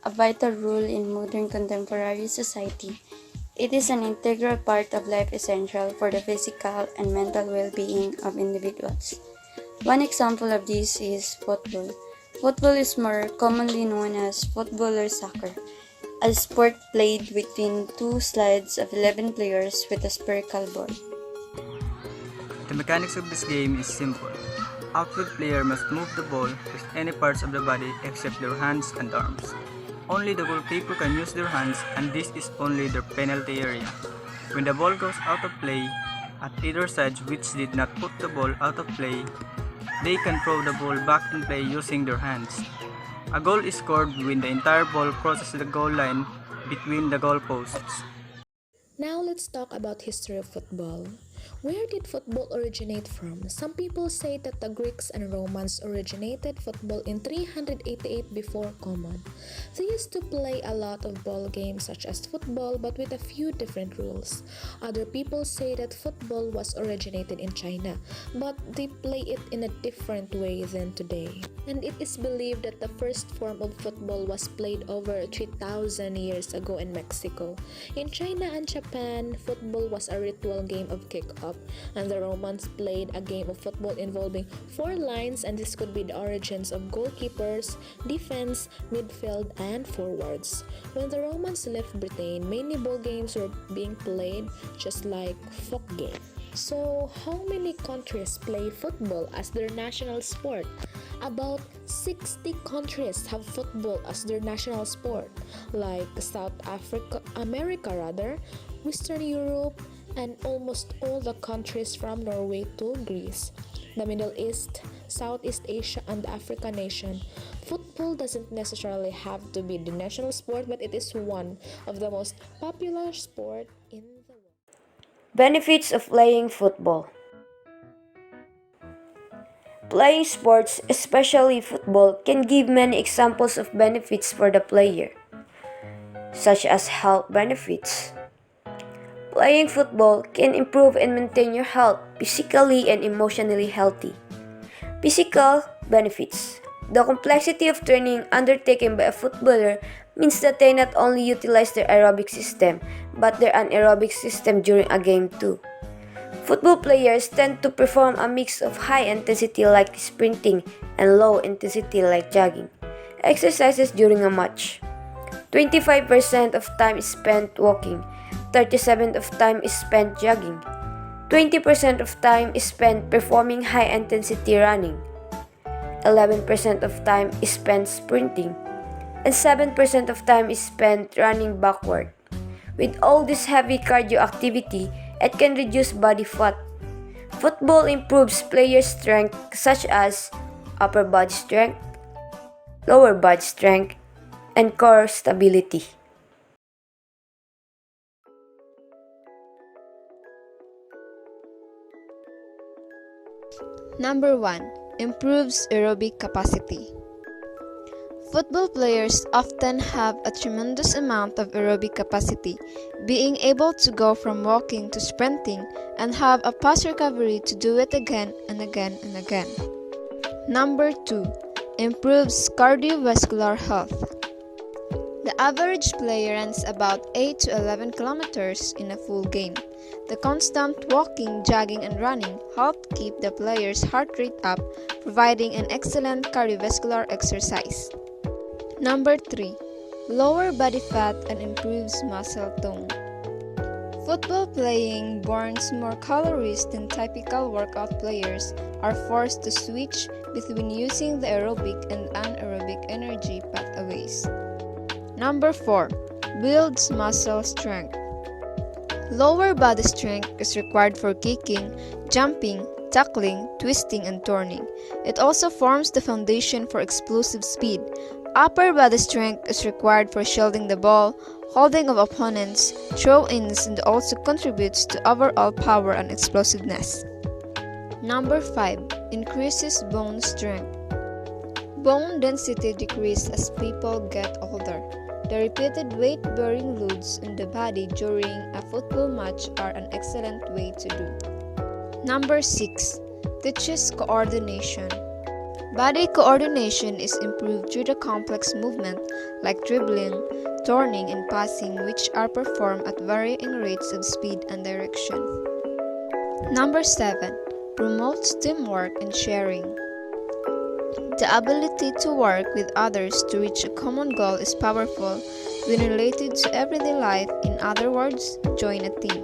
a vital role in modern contemporary society. It is an integral part of life essential for the physical and mental well-being of individuals. One example of this is football. Football is more commonly known as football or soccer, a sport played between two sides of 11 players with a spherical ball. The mechanics of this game is simple. Outfield player must move the ball with any parts of the body except their hands and arms. Only the goalkeeper can use their hands, and this is only their penalty area. When the ball goes out of play, at either side which did not put the ball out of play, they can throw the ball back in play using their hands. A goal is scored when the entire ball crosses the goal line between the goalposts. Now let's talk about history of football. Where did football originate from? Some people say that the Greeks and Romans originated football in 388 before Common. They used to play a lot of ball games such as football but with a few different rules. Other people say that football was originated in China, but they play it in a different way than today. And it is believed that the first form of football was played over 3,000 years ago in Mexico. In China and Japan, football was a ritual game of kick-off, and the Romans played a game of football involving four lines, and this could be the origins of goalkeepers, defense, midfield, and forwards. When the Romans left Britain, many ball games were being played just like folk game. So, how many countries play football as their national sport? About 60 countries have football as their national sport, like America, Western Europe, and almost all the countries from Norway to Greece, the Middle East, Southeast Asia, and the African nation. Football doesn't necessarily have to be the national sport, but it is one of the most popular sport in the world. Benefits of playing football. Playing sports, especially football, can give many examples of benefits for the player, such as health benefits. Playing football can improve and maintain your health physically and emotionally healthy. Physical benefits. The complexity of training undertaken by a footballer means that they not only utilize their aerobic system, but their anaerobic system during a game too. Football players tend to perform a mix of high intensity like sprinting and low intensity like jogging exercises during a match. 25% of time is spent walking, 37% of time is spent jogging, 20% of time is spent performing high intensity running, 11% of time is spent sprinting, and 7% of time is spent running backward. With all this heavy cardio activity, it can reduce body fat. Football improves player strength such as upper body strength, lower body strength, and core stability. Number 1. Improves aerobic capacity. Football players often have a tremendous amount of aerobic capacity, being able to go from walking to sprinting and have a fast recovery to do it again and again and again. Number 2. Improves cardiovascular health. The average player runs about 8 to 11 kilometers in a full game. The constant walking, jogging, and running help keep the player's heart rate up, providing an excellent cardiovascular exercise. Number 3. Lower body fat and improves muscle tone. Football playing burns more calories than typical workout players are forced to switch between using the aerobic and anaerobic energy pathways. Number 4. Builds muscle strength. Lower body strength is required for kicking, jumping, tackling, twisting, and turning. It also forms the foundation for explosive speed. Upper body strength is required for shielding the ball, holding of opponents, throw-ins, and also contributes to overall power and explosiveness. Number 5. Increases bone strength. Bone density decreases as people get older. The repeated weight-bearing loads in the body during a football match are an excellent way to do. Number 6. Teaches coordination. Body coordination is improved through the complex movement like dribbling, turning, and passing, which are performed at varying rates of speed and direction. Number 7. Promotes teamwork and sharing. The ability to work with others to reach a common goal is powerful when related to everyday life, in other words, join a team.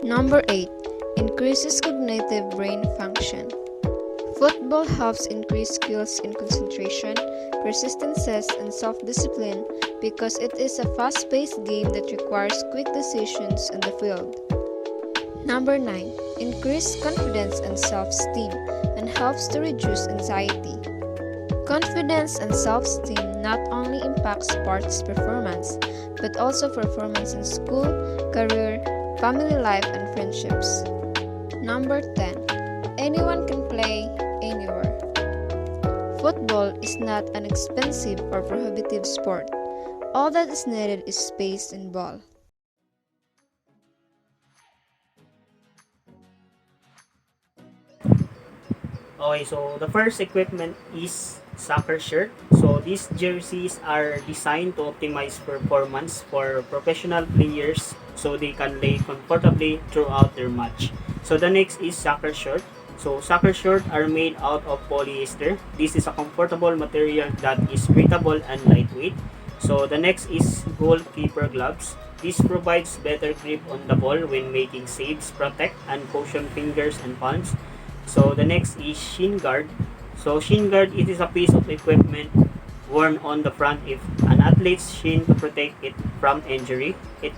Number 8. Increases cognitive brain function. Football helps increase skills in concentration, persistency, and self-discipline because it is a fast-paced game that requires quick decisions on the field. Number 9. Increased confidence and self-esteem and helps to reduce anxiety. Confidence and self-esteem not only impact sports performance, but also performance in school, career, family life, and friendships. Number 10. Anyone can play anywhere. Football is not an expensive or prohibitive sport. All that is needed is space and ball. Okay, so the first equipment is soccer shirt. So these jerseys are designed to optimize performance for professional players so they can play comfortably throughout their match. So the next is soccer shirt. So soccer shorts are made out of polyester. This is a comfortable material that is breathable and lightweight. So the next is goalkeeper gloves. This provides better grip on the ball when making saves, protect and cushion fingers and palms. So the next is shin guard. So shin guard, it is a piece of equipment worn on the front if an athlete's shin to protect it from injury. It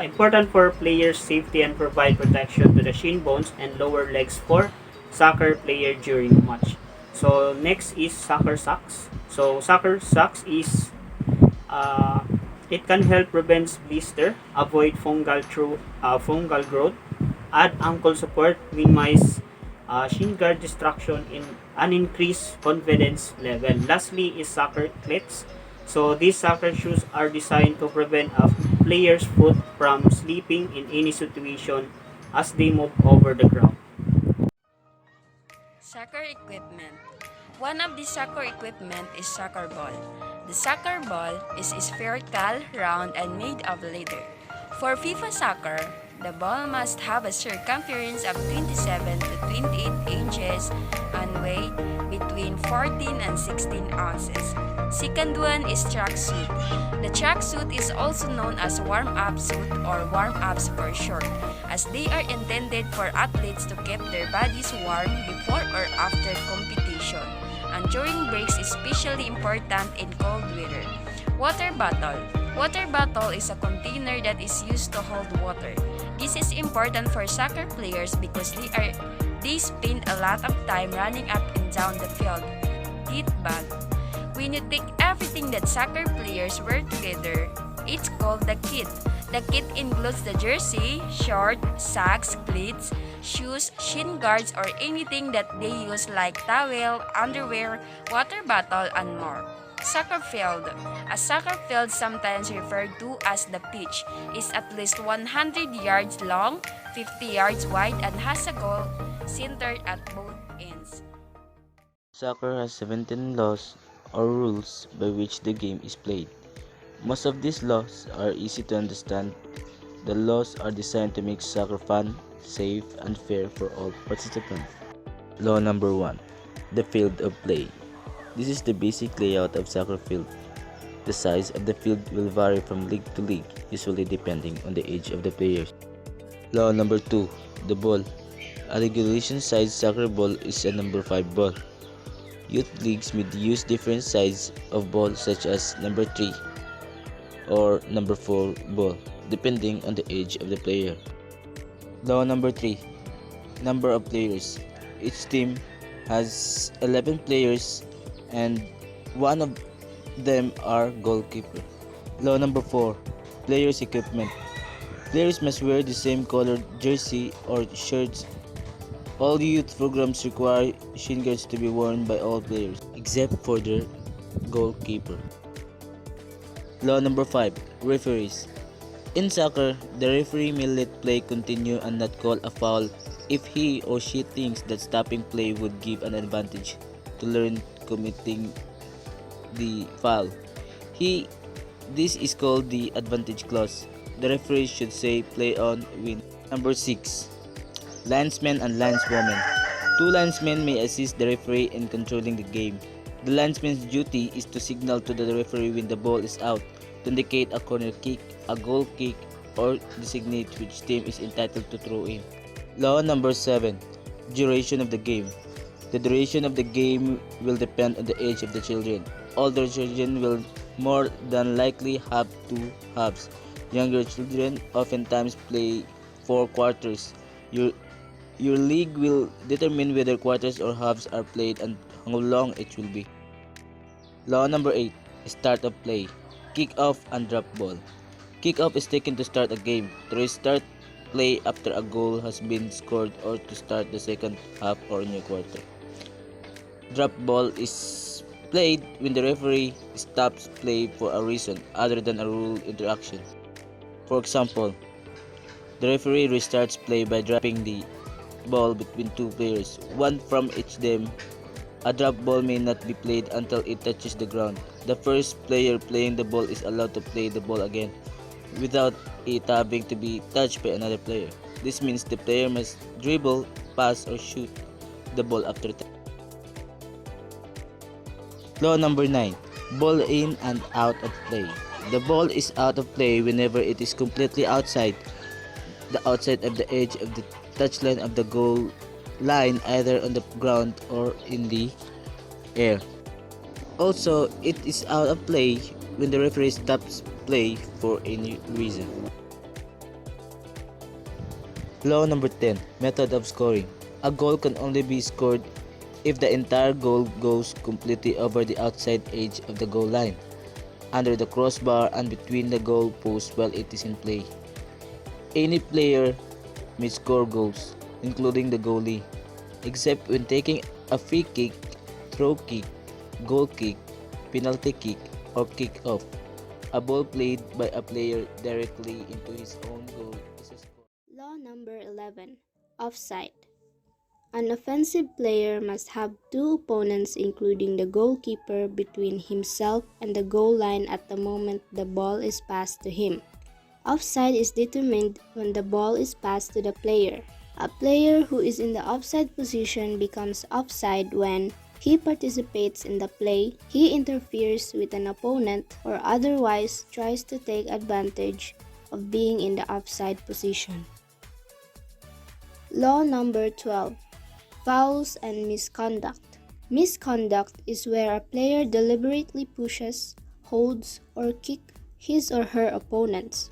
important for players' safety and provide protection to the shin bones and lower legs for soccer player during a match. So next is soccer socks. So soccer socks is it can help prevent blister, avoid fungal growth, add ankle support, minimize shin guard distraction in an increased confidence level. Lastly is soccer cleats. So these soccer shoes are designed to prevent a player's foot from slipping in any situation as they move over the ground. Soccer equipment. One of the soccer equipment is soccer ball. The soccer ball is spherical, round, and made of leather. For FIFA soccer, the ball must have a circumference of 27 to 28 inches and weight between 14 and 16 ounces. Second one is tracksuit. The tracksuit is also known as warm-up suit or warm-ups for short, as they are intended for athletes to keep their bodies warm before or after competition, and during breaks especially important in cold weather. Water bottle. Water bottle is a container that is used to hold water. This is important for soccer players because they spend a lot of time running up and down the field. Kit bag. When you take everything that soccer players wear together, it's called the kit. The kit includes the jersey, short, socks, cleats, shoes, shin guards, or anything that they use like towel, underwear, water bottle, and more. Soccer field. A soccer field, sometimes referred to as the pitch, is at least 100 yards long, 50 yards wide, and has a goal centered at both ends. Soccer has 17 laws or rules by which the game is played. Most of these laws are easy to understand. The laws are designed to make soccer fun, safe, and fair for all participants. Law number 1. The field of play. This is the basic layout of soccer field. The size of the field will vary from league to league, usually depending on the age of the players. Law number 2. The ball. A regulation-sized soccer ball is a number 5 ball. Youth leagues may use different sizes of ball such as number 3 or number 4 ball, depending on the age of the player. Law number 3. Number of players. Each team has 11 players and one of them are goalkeeper. Law number 4. Players equipment. Players must wear the same colored jersey or shirts. All youth programs require shin guards to be worn by all players, except for the goalkeeper. Law number 5. Referees. In soccer, the referee may let play continue and not call a foul if he or she thinks that stopping play would give an advantage to learn committing the foul. He This is called the advantage clause. The referee should say play on win. Number 6. Linesmen and lineswomen. Two linesmen may assist the referee in controlling the game. The linesman's duty is to signal to the referee when the ball is out, to indicate a corner kick, a goal kick, or designate which team is entitled to throw in. Law number 7. Duration of the game. The duration of the game will depend on the age of the children. Older children will more than likely have 2 halves. Younger children oftentimes play 4 quarters. Your league will determine whether quarters or halves are played and how long it will be. Law number 8. Start of play. Kick off and drop ball. Kick off is taken to start a game, to restart play after a goal has been scored, or to start the second half or new quarter. Drop ball is played when the referee stops play for a reason other than a rule interaction. For example, the referee restarts play by dropping the ball between 2 players, one from each them. A drop ball may not be played until it touches the ground. The first player playing the ball is allowed to play the ball again without it having to be touched by another player. This means the player must dribble, pass, or shoot the ball after touch. Law number 9. Ball in and out of play. The ball is out of play whenever it is completely outside of the edge of the touchline of the goal line, either on the ground or in the air. Also, it is out of play when the referee stops play for any reason. Law number 10. Method of scoring. A goal can only be scored if the entire goal goes completely over the outside edge of the goal line, under the crossbar, and between the goal posts while it is in play. Any player may score goals, including the goalie, except when taking a free kick, throw kick, goal kick, penalty kick, or kick off. A ball played by a player directly into his own goal is a score. Law number 11. Offside. An offensive player must have 2 opponents, including the goalkeeper, between himself and the goal line at the moment the ball is passed to him. Offside is determined when the ball is passed to the player. A player who is in the offside position becomes offside when he participates in the play, he interferes with an opponent, or otherwise tries to take advantage of being in the offside position. Law number 12. Fouls and misconduct. Misconduct is where a player deliberately pushes, holds, or kicks his or her opponents.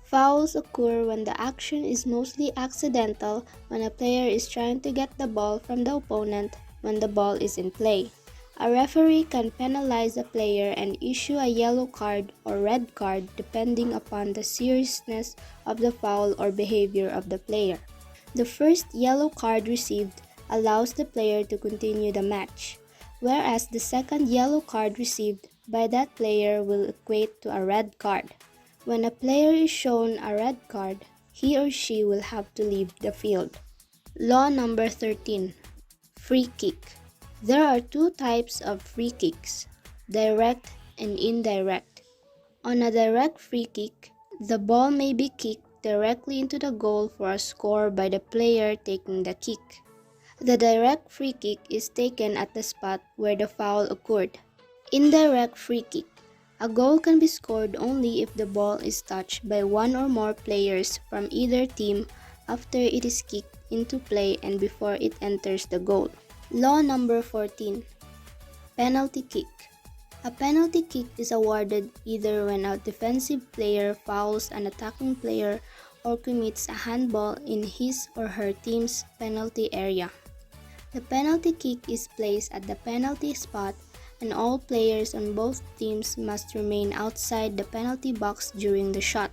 Fouls occur when the action is mostly accidental, when a player is trying to get the ball from the opponent when the ball is in play. A referee can penalize a player and issue a yellow card or red card depending upon the seriousness of the foul or behavior of the player. The first yellow card received allows the player to continue the match, whereas the second yellow card received by that player will equate to a red card. When a player is shown a red card, he or she will have to leave the field. Law number 13. Free kick. There are 2 types of free kicks, direct and indirect. On a direct free kick, the ball may be kicked directly into the goal for a score by the player taking the kick. The direct free kick is taken at the spot where the foul occurred. Indirect free kick. A goal can be scored only if the ball is touched by one or more players from either team after it is kicked into play and before it enters the goal. Law number 14. Penalty kick. A penalty kick is awarded either when a defensive player fouls an attacking player or commits a handball in his or her team's penalty area. The penalty kick is placed at the penalty spot, and all players on both teams must remain outside the penalty box during the shot.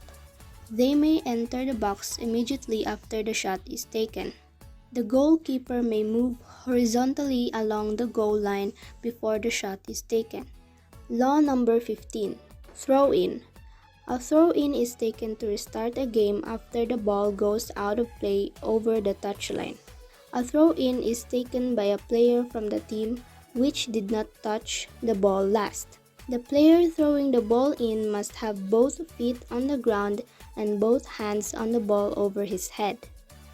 They may enter the box immediately after the shot is taken. The goalkeeper may move horizontally along the goal line before the shot is taken. Law number 15. Throw-in. A throw-in is taken to restart a game after the ball goes out of play over the touchline. A throw-in is taken by a player from the team which did not touch the ball last. The player throwing the ball in must have both feet on the ground and both hands on the ball over his head.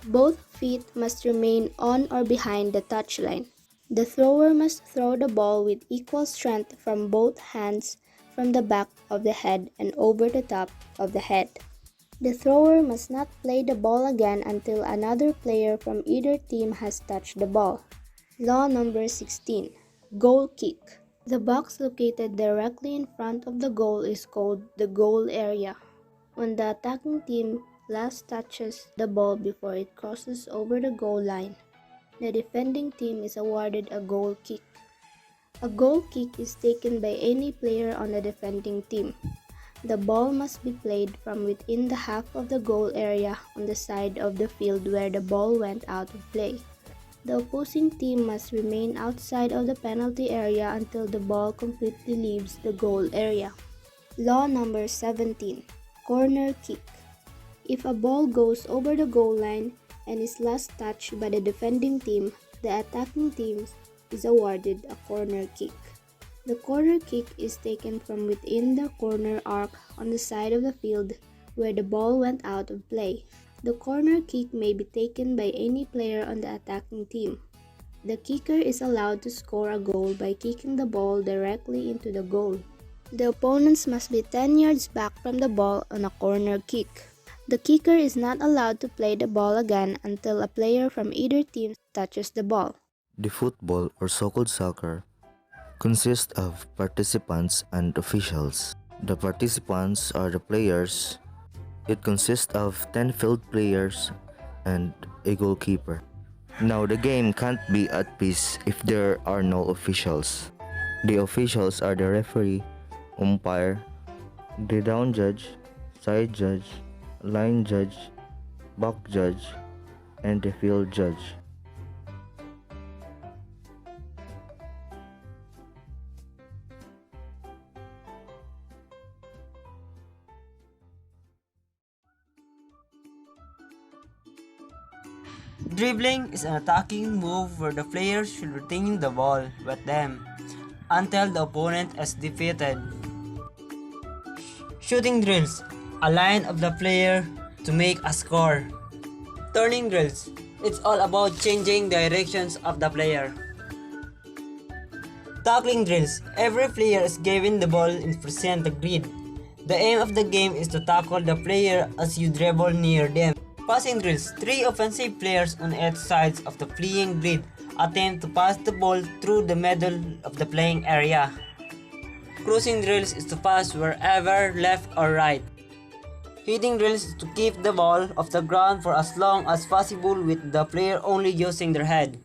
Both feet must remain on or behind the touchline. The thrower must throw the ball with equal strength from both hands from the back of the head and over the top of the head. The thrower must not play the ball again until another player from either team has touched the ball. Law number 16. Goal kick. The box located directly in front of the goal is called the goal area. When the attacking team last touches the ball before it crosses over the goal line, the defending team is awarded a goal kick. A goal kick is taken by any player on the defending team. The ball must be played from within the half of the goal area on the side of the field where the ball went out of play. The opposing team must remain outside of the penalty area until the ball completely leaves the goal area. Law number 17. Corner kick. If a ball goes over the goal line and is last touched by the defending team, the attacking team is awarded a corner kick. The corner kick is taken from within the corner arc on the side of the field where the ball went out of play. The corner kick may be taken by any player on the attacking team. The kicker is allowed to score a goal by kicking the ball directly into the goal. The opponents must be 10 yards back from the ball on a corner kick. The kicker is not allowed to play the ball again until a player from either team touches the ball. The football, or so-called soccer, consists of participants and officials. The participants are the players. It consists of 10 field players and a goalkeeper. Now, the game can't be at peace if there are no officials. The officials are the referee, umpire, the down judge, side judge, line judge, back judge, and the field judge. Dribbling is an attacking move where the player should retain the ball with them until the opponent is defeated. Shooting drills, a line of the player to make a score. Turning drills, it's all about changing directions of the player. Tackling drills, every player is given the ball in percent the grid. The aim of the game is to tackle the player as you dribble near them. Passing drills, 3 offensive players on each sides of the playing grid attempt to pass the ball through the middle of the playing area. Crossing drills is to pass wherever left or right. Hitting drills is to keep the ball off the ground for as long as possible with the player only using their head.